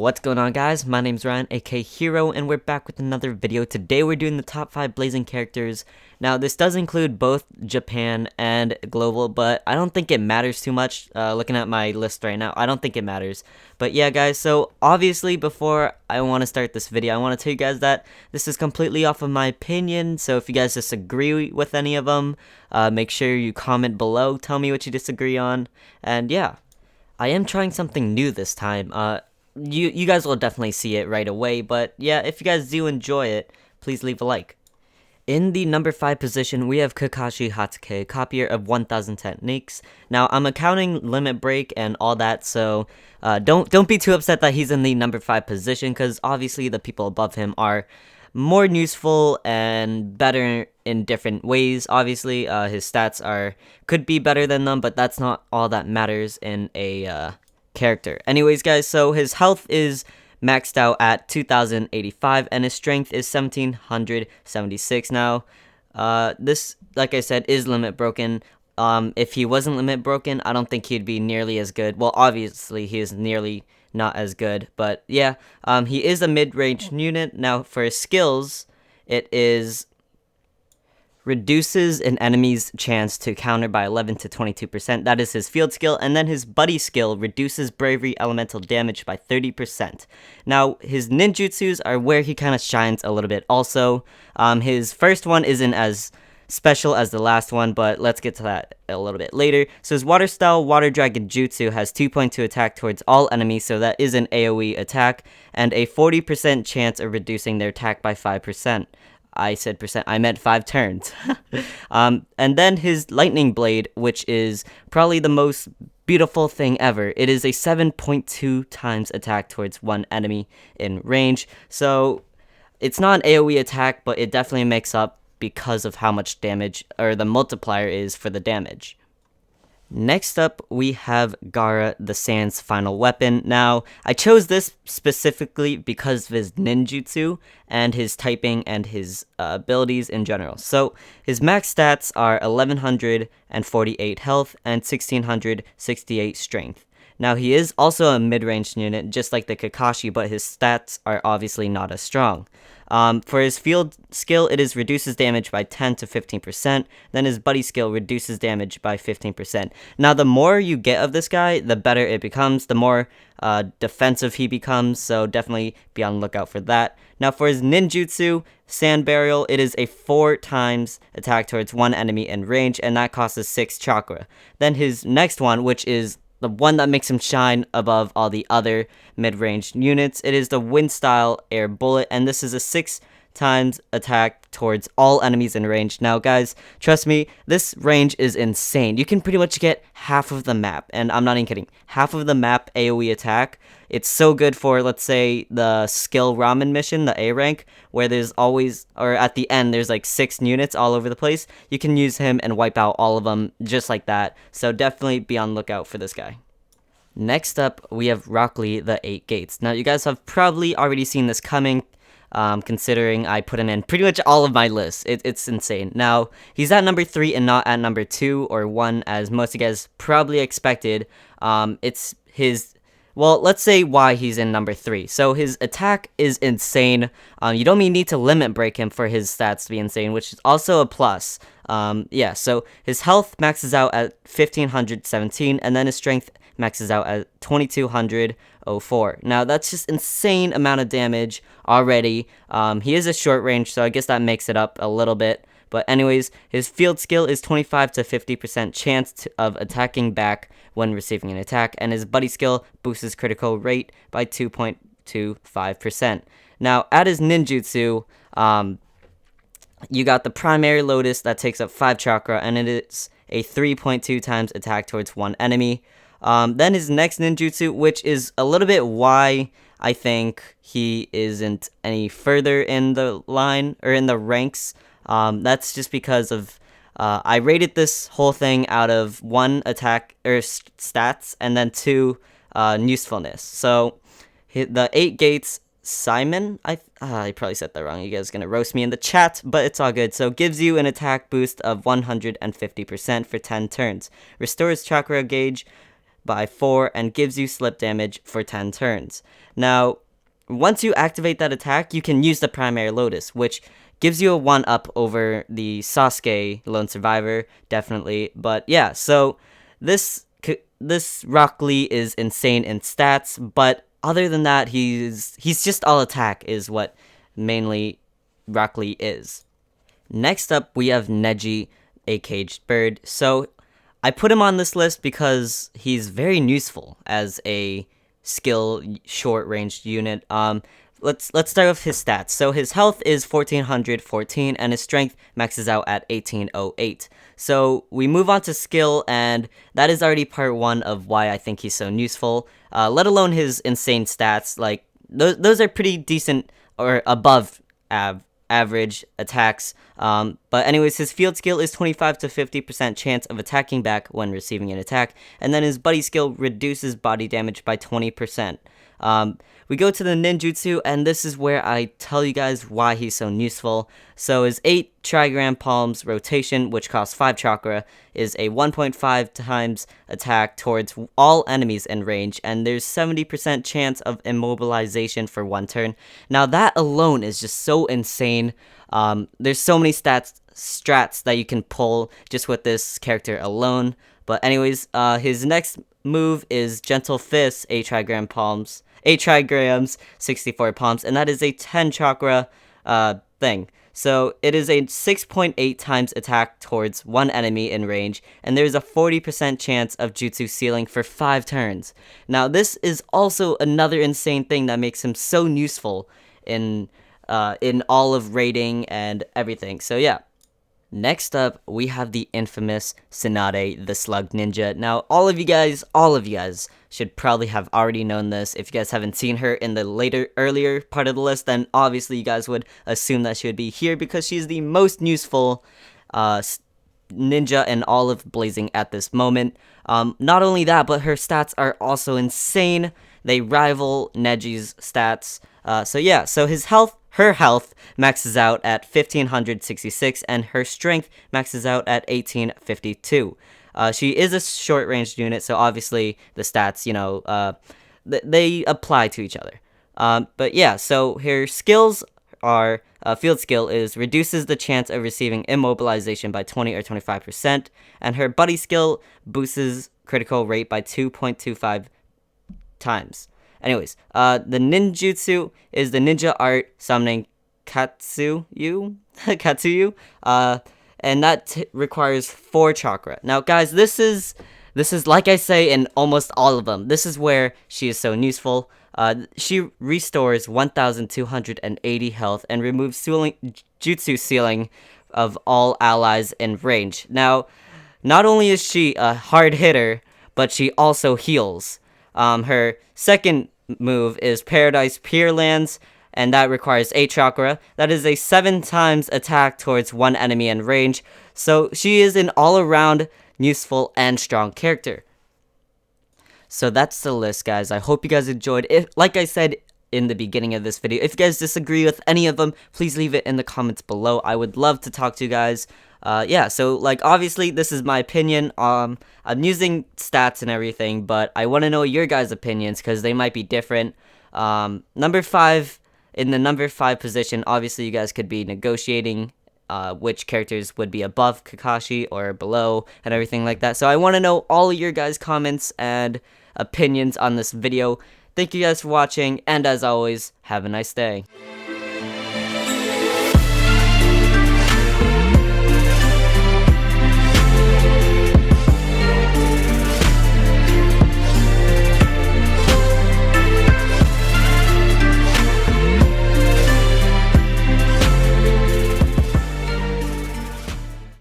What's going on, guys? My name's Ryan, aka Hero, and we're back with another video. Today we're doing the top 5 blazing characters. Now this does include both Japan and global, but I don't think it matters too much. Looking at my list right now, I don't think it matters. But yeah, guys, so obviously before I want to start this video, I want to tell you guys that this is completely off of my opinion. So if you guys disagree with any of them, make sure you comment below, tell me what you disagree on, and yeah. I am trying something new this time. You guys will definitely see it right away, but yeah, if you guys do enjoy it, please leave a like. In the number 5 position, we have Kakashi Hatake, copier of 1000 Techniques. Now, I'm accounting Limit Break and all that, so don't be too upset that he's in the number 5 position, because obviously the people above him are more useful and better in different ways. Obviously, his stats could be better than them, but that's not all that matters in a character. Anyways, guys, so his health is maxed out at 2085 and his strength is 1776. Now, this, like I said, is limit broken. If he wasn't limit broken, I don't think he'd be nearly as good. Well, obviously, he is nearly not as good, but yeah, he is a mid-range unit. Now, for his skills, it is reduces an enemy's chance to counter by 11 to 22%. That is his field skill. And then his buddy skill reduces bravery elemental damage by 30%. Now, his ninjutsus are where he kind of shines a little bit. Also, his first one isn't as special as the last one, but let's get to that a little bit later. So his water style water dragon jutsu has 2.2 attack towards all enemies, so that is an AoE attack, and a 40% chance of reducing their attack by 5%. I said percent, I meant 5 turns. And then his lightning blade, which is probably the most beautiful thing ever. It is a 7.2 times attack towards one enemy in range. So it's not an AoE attack, but it definitely makes up because of how much damage, or the multiplier is for the damage. Next up, we have Gaara, the Sand's final weapon. Now, I chose this specifically because of his ninjutsu and his typing and his abilities in general. So, his max stats are 1148 health and 1668 strength. Now, he is also a mid-range unit, just like the Kakashi, but his stats are obviously not as strong. For his field skill, it is reduces damage by 10 to 15%. Then his buddy skill reduces damage by 15%. Now, the more you get of this guy, the better it becomes, the more defensive he becomes, so definitely be on the lookout for that. Now, for his ninjutsu, Sand Burial, it is a 4 times attack towards one enemy in range, and that costs 6 chakra. Then his next one, which is the one that makes him shine above all the other mid-range units, it is the Wind Style Air Bullet, and this is a 6 times attack towards all enemies in range. Now, guys, trust me, this range is insane. You can pretty much get half of the map, and I'm not even kidding, half of the map AoE attack. It's so good for, let's say, the skill ramen mission, the A rank, where there's always, or at the end, there's like 6 units all over the place. You can use him and wipe out all of them just like that. So definitely be on the lookout for this guy. Next up, we have Rock Lee, the 8 Gates. Now, you guys have probably already seen this coming, considering I put in pretty much all of my lists. It's insane. Now, he's at number 3 and not at number 2 or 1, as most of you guys probably expected. It's his... Well, let's say why he's in number 3. So his attack is insane. You don't even need to limit break him for his stats to be insane, which is also a plus. Yeah, so his health maxes out at 1517, and then his strength maxes out at 2204. Now, that's just insane amount of damage already. He is a short range, so I guess that makes it up a little bit. But anyways, his field skill is 25 to 50% chance of attacking back when receiving an attack, and his buddy skill boosts his critical rate by 2.25%. Now, at his ninjutsu, you got the primary lotus that takes up 5 chakra, and it is a 3.2 times attack towards one enemy. Then his next ninjutsu, which is a little bit why I think he isn't any further in the line, or in the ranks. That's just because of I rated this whole thing out of 1 attack or stats and then 2 usefulness. So the 8 Gates Simon, I probably said that wrong. You guys are gonna roast me in the chat, but it's all good. So gives you an attack boost of 150% for 10 turns. Restores chakra gauge by 4 and gives you slip damage for 10 turns. Now, once you activate that attack, you can use the Primary Lotus, which gives you a 1-up over the Sasuke Lone Survivor, definitely. But yeah, so this Rock Lee is insane in stats, but other than that, he's just all attack is what mainly Rock Lee is. Next up, we have Neji, a caged bird. So I put him on this list because he's very useful as a skill short-ranged unit. Let's start with his stats. So his health is 1414 and his strength maxes out at 1808. So we move on to skill, and that is already part 1 of why I think he's so useful. Let alone his insane stats. Like those are pretty decent or above average attacks. But anyways, his field skill is 25 to 50% chance of attacking back when receiving an attack, and then his buddy skill reduces body damage by 20%. We go to the ninjutsu, and this is where I tell you guys why he's so useful. So his 8 trigram palms rotation, which costs 5 chakra, is a 1.5 times attack towards all enemies in range, and there's 70% chance of immobilization for 1 turn. Now that alone is just so insane. There's so many strats that you can pull just with this character alone. But anyways, his next move is Gentle Fist, 8 trigrams, 64 palms, and that is a 10 chakra thing. So it is a 6.8 times attack towards 1 enemy in range, and there's a 40% chance of jutsu sealing for 5 turns. Now this is also another insane thing that makes him so useful in all of raiding and everything. So yeah. Next up, we have the infamous Tsunade, the Slug Ninja. Now, all of you guys should probably have already known this. If you guys haven't seen her in the earlier part of the list, then obviously you guys would assume that she would be here because she's the most useful ninja in all of Blazing at this moment. Not only that, but her stats are also insane. They rival Neji's stats. So her health maxes out at 1566, and her strength maxes out at 1852. She is a short-range unit, so obviously the stats, they apply to each other. But yeah, so her skills are, field skill is reduces the chance of receiving immobilization by 20 or 25%, and her buddy skill boosts critical rate by 2.25 times. Anyways, the ninjutsu is the ninja art summoning Katsuyu, and that requires 4 chakra. Now, guys, this is like I say in almost all of them. This is where she is so useful. She restores 1,280 health and removes jutsu ceiling of all allies in range. Now, not only is she a hard hitter, but she also heals. Her second move is Paradise Pure Lands, and that requires 8 chakra. That is a 7 times attack towards 1 enemy in range, so she is an all-around useful and strong character. So that's the list, guys. I hope you guys enjoyed. Like I said in the beginning of this video, if you guys disagree with any of them, please leave it in the comments below. I would love to talk to you guys. Yeah, so obviously this is my opinion. I'm using stats and everything, but I want to know your guys' opinions because they might be different. Number 5, in the number 5 position, obviously you guys could be negotiating which characters would be above Kakashi or below and everything like that. So I want to know all of your guys' comments and opinions on this video. Thank you guys for watching, and as always, have a nice day.